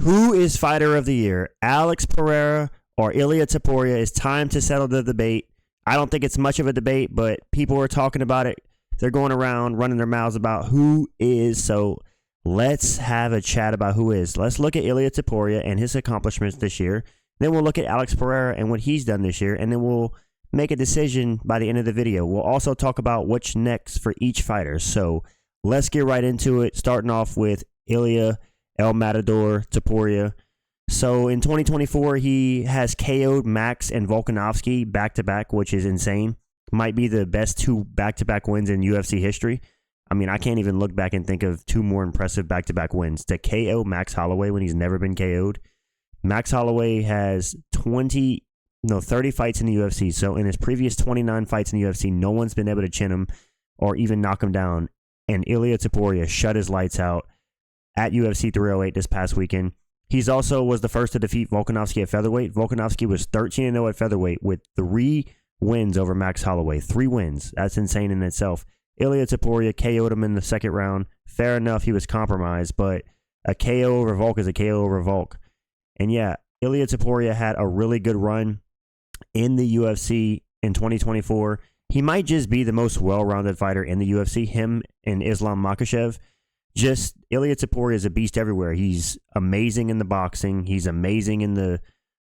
Who is fighter of the year? Alex Pereira or Ilia Topuria? It's time to settle the debate. I don't think it's much of a debate, but people are talking about it. They're going around running their mouths about who is. So let's have a chat about who is. Let's look at Ilia Topuria and his accomplishments this year. Then we'll look at Alex Pereira and what he's done this year. And then we'll make a decision by the end of the video. We'll also talk about what's next for each fighter. So let's get right into it, starting off with Ilia El Matador Topuria. So in 2024, he has KO'd Max and Volkanovski back-to-back, which is insane. Might be the best two back-to-back wins in UFC history. I mean, I can't even look back and think of two more impressive back-to-back wins. To KO Max Holloway when he's never been KO'd. Max Holloway has 30 fights in the UFC. So in his previous 29 fights in the UFC, no one's been able to chin him or even knock him down. And Ilia Topuria shut his lights out at UFC 308 this past weekend. He's also was the first to defeat Volkanovski at featherweight. Volkanovski was 13-0 at featherweight with 3 wins over Max Holloway. 3 wins. That's insane in itself. Ilia Topuria KO'd him in the second round. Fair enough, he was compromised, but a KO over Volk is a KO over Volk. And yeah, Ilia Topuria had a really good run in the UFC in 2024. He might just be the most well-rounded fighter in the UFC, him and Islam Makhachev. Just Ilia Topuria is a beast everywhere. He's amazing in the boxing. He's amazing in the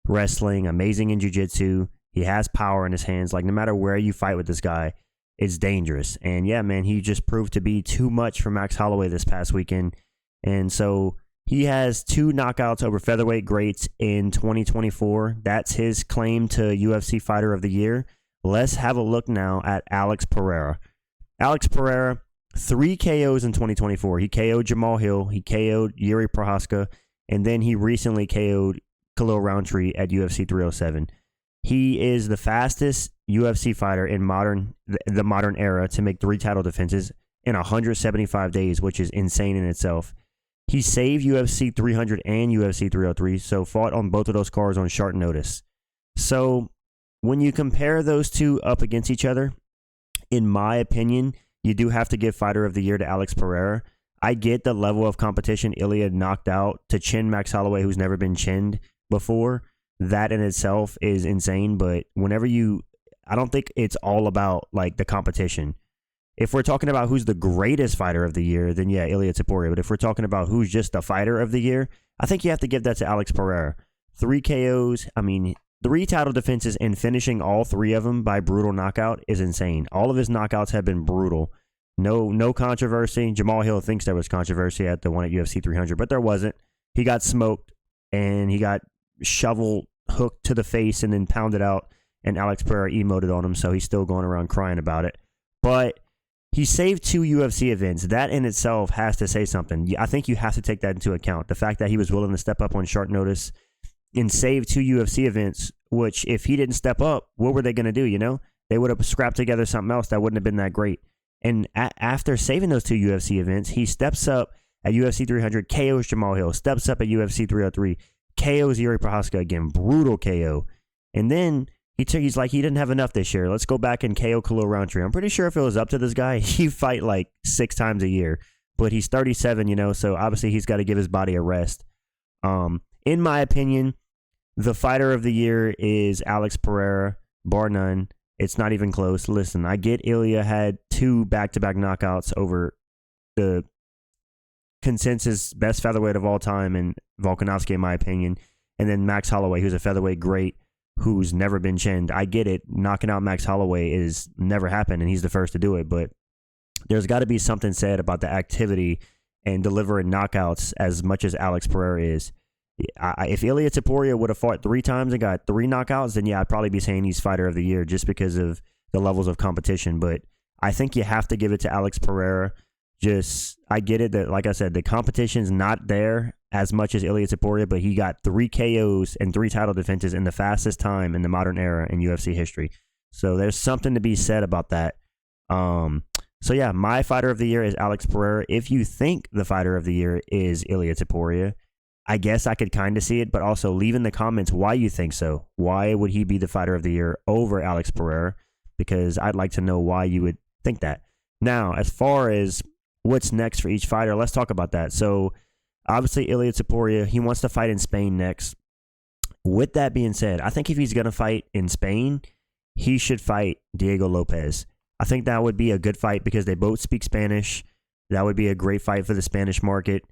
wrestling, amazing in jiu-jitsu. He has power in his hands. Like, no matter where you fight with this guy, it's dangerous. And yeah, man, he just proved to be too much for Max Holloway this past weekend. And so he has 2 knockouts over featherweight greats in 2024. That's his claim to UFC Fighter of the Year. Let's have a look now at Alex Pereira. Alex Pereira, 3 KOs in 2024. He KO'd Jamal Hill. He KO'd Yuri Prohaska. And then he recently KO'd Khalil Roundtree at UFC 307. He is the fastest UFC fighter in the modern era to make 3 title defenses in 175 days, which is insane in itself. He saved UFC 300 and UFC 303, so fought on both of those cards on short notice. So when you compare those two up against each other, in my opinion, you do have to give Fighter of the Year to Alex Pereira. I get the level of competition Ilia knocked out to chin Max Holloway, who's never been chinned before. That in itself is insane, but I don't think it's all about like the competition. If we're talking about who's the greatest fighter of the year, then yeah, Ilia Topuria. But if we're talking about who's just the fighter of the year, I think you have to give that to Alex Pereira. 3 KOs, 3 title defenses and finishing all 3 of them by brutal knockout is insane. All of his knockouts have been brutal. No controversy. Jamal Hill thinks there was controversy at the one at UFC 300, but there wasn't. He got smoked and he got shovel hooked to the face and then pounded out, and Alex Pereira emoted on him, so he's still going around crying about it. But he saved 2 UFC events. That in itself has to say something. I think you have to take that into account. The fact that he was willing to step up on short notice and save 2 UFC events, which if he didn't step up, what were they going to do, you know? They would have scrapped together something else that wouldn't have been that great. And after saving those 2 UFC events, he steps up at UFC 300, KOs Jamal Hill, steps up at UFC 303, KOs Yuri Prohaska again, brutal KO. And then he's like, he didn't have enough this year. Let's go back and KO Khalil Roundtree. I'm pretty sure if it was up to this guy, he'd fight like 6 times a year. But he's 37, so obviously he's got to give his body a rest. In my opinion, the fighter of the year is Alex Pereira, bar none. It's not even close. Listen, I get Ilia had 2 back-to-back knockouts over the consensus best featherweight of all time and Volkanovski, in my opinion. And then Max Holloway, who's a featherweight great, who's never been chinned. I get it. Knocking out Max Holloway is never happened, and he's the first to do it. But there's got to be something said about the activity and delivering knockouts as much as Alex Pereira is. If Ilia Topuria would have fought 3 times and got 3 knockouts, then yeah, I'd probably be saying he's fighter of the year just because of the levels of competition. But I think you have to give it to Alex Pereira. I get it that, like I said, the competition's not there as much as Ilia Topuria, but he got 3 KOs and 3 title defenses in the fastest time in the modern era in UFC history. So there's something to be said about that. So yeah, my fighter of the year is Alex Pereira. If you think the fighter of the year is Ilia Topuria, I guess I could kind of see it, but also leave in the comments why you think so. Why would he be the fighter of the year over Alex Pereira? Because I'd like to know why you would think that. Now, as far as what's next for each fighter, let's talk about that. So Obviously, Ilia Topuria, he wants to fight in Spain next. With that being said, I think if he's going to fight in Spain, he should fight Diego Lopez. I think that would be a good fight because they both speak Spanish. That would be a great fight for the Spanish market.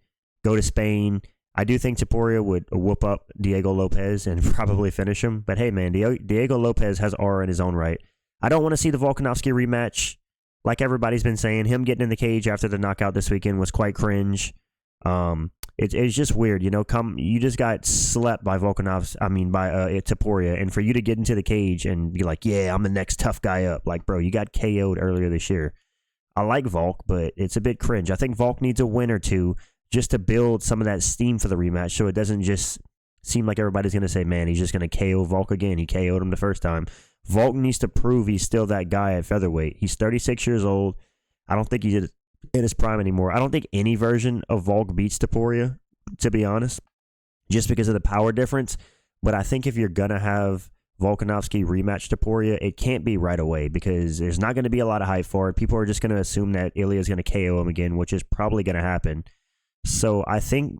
Go to Spain. I do think Topuria would whoop up Diego Lopez and probably finish him. But hey, man, Diego Lopez has aura in his own right. I don't want to see the Volkanovski rematch. Like everybody's been saying, him getting in the cage after the knockout this weekend was quite cringe. It's just weird, you just got slept by Topuria, and for you to get into the cage and be like, yeah, I'm the next tough guy up. Like, bro, you got KO'd earlier this year. I like Volk, but it's a bit cringe. I think Volk needs a win or two just to build some of that steam for the rematch so it doesn't just seem like everybody's going to say, man, he's just going to KO Volk again. He KO'd him the first time. Volk needs to prove he's still that guy at featherweight. He's 36 years old. I don't think he's in his prime anymore. I don't think any version of Volk beats Topuria, to be honest, just because of the power difference. But I think if you're going to have Volkanovski rematch Topuria, it can't be right away because there's not going to be a lot of hype for it. People are just going to assume that Ilia is going to KO him again, which is probably going to happen. So I think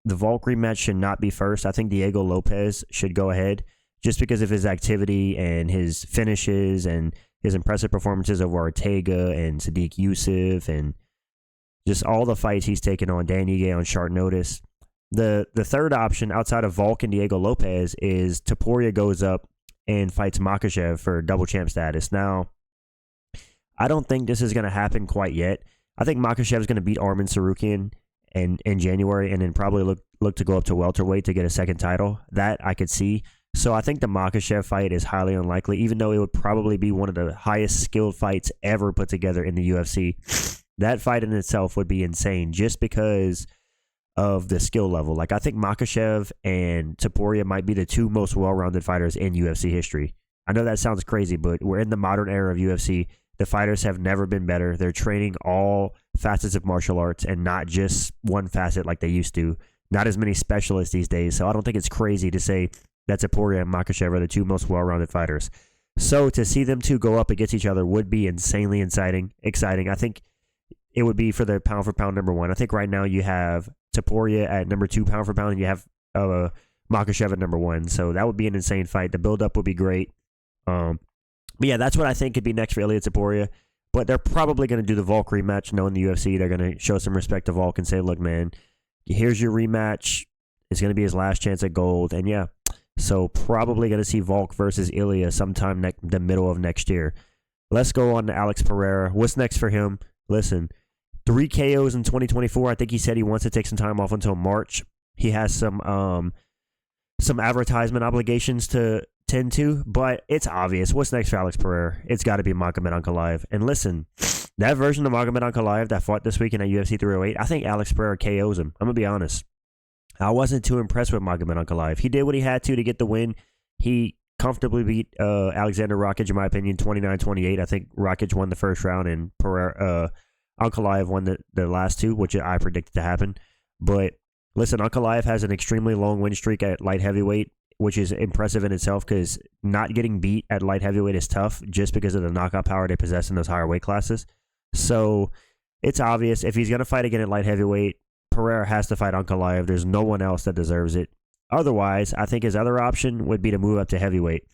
the Volk rematch should not be first. I think Diego Lopez should go ahead just because of his activity and his finishes and his impressive performances over Ortega and Sadiq Youssef and just all the fights he's taken on Dan Ige on short notice. The third option outside of Volk and Diego Lopez is Topuria goes up and fights Makhachev for double champ status. Now, I don't think this is going to happen quite yet. I think Makhachev is going to beat Arman Sarukian in January and then probably look to go up to welterweight to get a second title. That I could see. So I think the Makhachev fight is highly unlikely, even though it would probably be one of the highest skilled fights ever put together in the UFC. That fight in itself would be insane just because of the skill level. Like, I think Makhachev and Topuria might be the two most well-rounded fighters in UFC history. I know that sounds crazy, but we're in the modern era of UFC. The fighters have never been better. They're training all facets of martial arts and not just one facet like they used to. Not as many specialists these days, so I don't think it's crazy to say that Topuria and Makhachev are the two most well-rounded fighters. So to see them two go up against each other would be insanely exciting. I think it would be for the pound-for-pound number one. I think right now you have Topuria at number 2 pound for pound, and you have Makhachev at number 1. So that would be an insane fight. The build-up would be great. But yeah, that's what I think could be next for Ilia Topuria. But they're probably going to do the Volk rematch, knowing the UFC. They're going to show some respect to Volk and say, look, man, here's your rematch. It's going to be his last chance at gold. And yeah, so probably going to see Volk versus Ilia sometime the middle of next year. Let's go on to Alex Pereira. What's next for him? Listen, 3 KOs in 2024. I think he said he wants to take some time off until March. He has some advertisement obligations to tend to, but it's obvious. What's next for Alex Pereira? It's got to be Magomed Ankalaev. And listen, that version of Magomed Ankalaev that fought this weekend at UFC 308, I think Alex Pereira KOs him. I'm going to be honest. I wasn't too impressed with Magomed Ankalaev. He did what he had to get the win. He comfortably beat Alexander Rakic, in my opinion, 29-28. I think Rakic won the first round and Ankalaev won the last 2, which I predicted to happen. But listen, Ankalaev has an extremely long win streak at light heavyweight, which is impressive in itself because not getting beat at light heavyweight is tough just because of the knockout power they possess in those higher weight classes. So it's obvious. If he's going to fight again at light heavyweight, Pereira has to fight Ankalaev. There's no one else that deserves it. Otherwise, I think his other option would be to move up to heavyweight.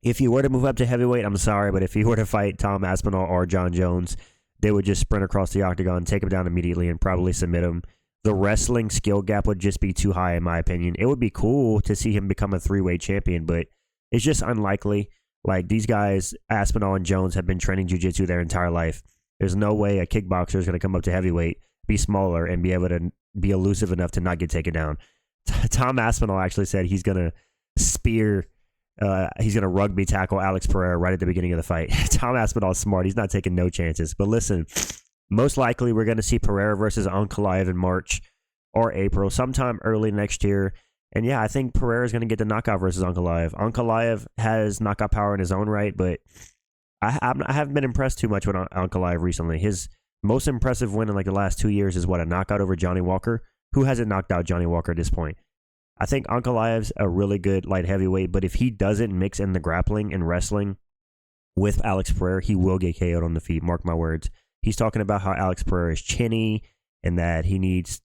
If he were to move up to heavyweight, I'm sorry, but if he were to fight Tom Aspinall or John Jones, they would just sprint across the octagon, take him down immediately, and probably submit him. The wrestling skill gap would just be too high, in my opinion. It would be cool to see him become a 3-weight champion, but it's just unlikely. Like, these guys, Aspinall and Jones, have been training jiu-jitsu their entire life. There's no way a kickboxer is going to come up to heavyweight, be smaller, and be able to be elusive enough to not get taken down. Tom Aspinall actually said he's going to he's going to rugby tackle Alex Pereira right at the beginning of the fight. Tom Aspinall is smart. He's not taking no chances. But listen, most likely we're going to see Pereira versus Ankalaev in March or April, sometime early next year. And yeah, I think Pereira is going to get the knockout versus Ankalaev. Ankalaev has knockout power in his own right, but I haven't been impressed too much with Ankalaev recently. His most impressive win in like the last 2 years is a knockout over Johnny Walker. Who hasn't knocked out Johnny Walker at this point? I think Ankalaev's a really good light heavyweight, but if he doesn't mix in the grappling and wrestling with Alex Pereira, he will get KO'd on the feet, mark my words. He's talking about how Alex Pereira is chinny and that he needs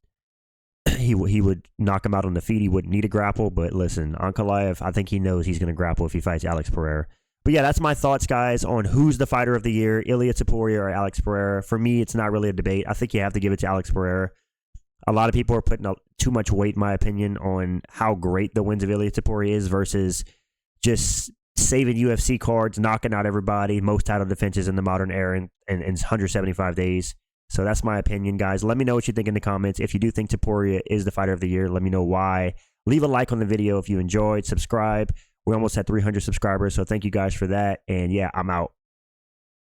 he would knock him out on the feet. He wouldn't need a grapple. But listen, Ankalaev, I think he knows he's going to grapple if he fights Alex Pereira. But yeah, that's my thoughts, guys, on who's the fighter of the year, Ilia Topuria or Alex Pereira. For me, it's not really a debate. I think you have to give it to Alex Pereira. A lot of people are putting too much weight, in my opinion, on how great the wins of Ilia Topuria is versus just saving UFC cards, knocking out everybody, most title defenses in the modern era in 175 days. So that's my opinion, guys. Let me know what you think in the comments. If you do think Topuria is the fighter of the year, let me know why. Leave a like on the video if you enjoyed. Subscribe. We're almost at 300 subscribers, so thank you guys for that. And yeah, I'm out.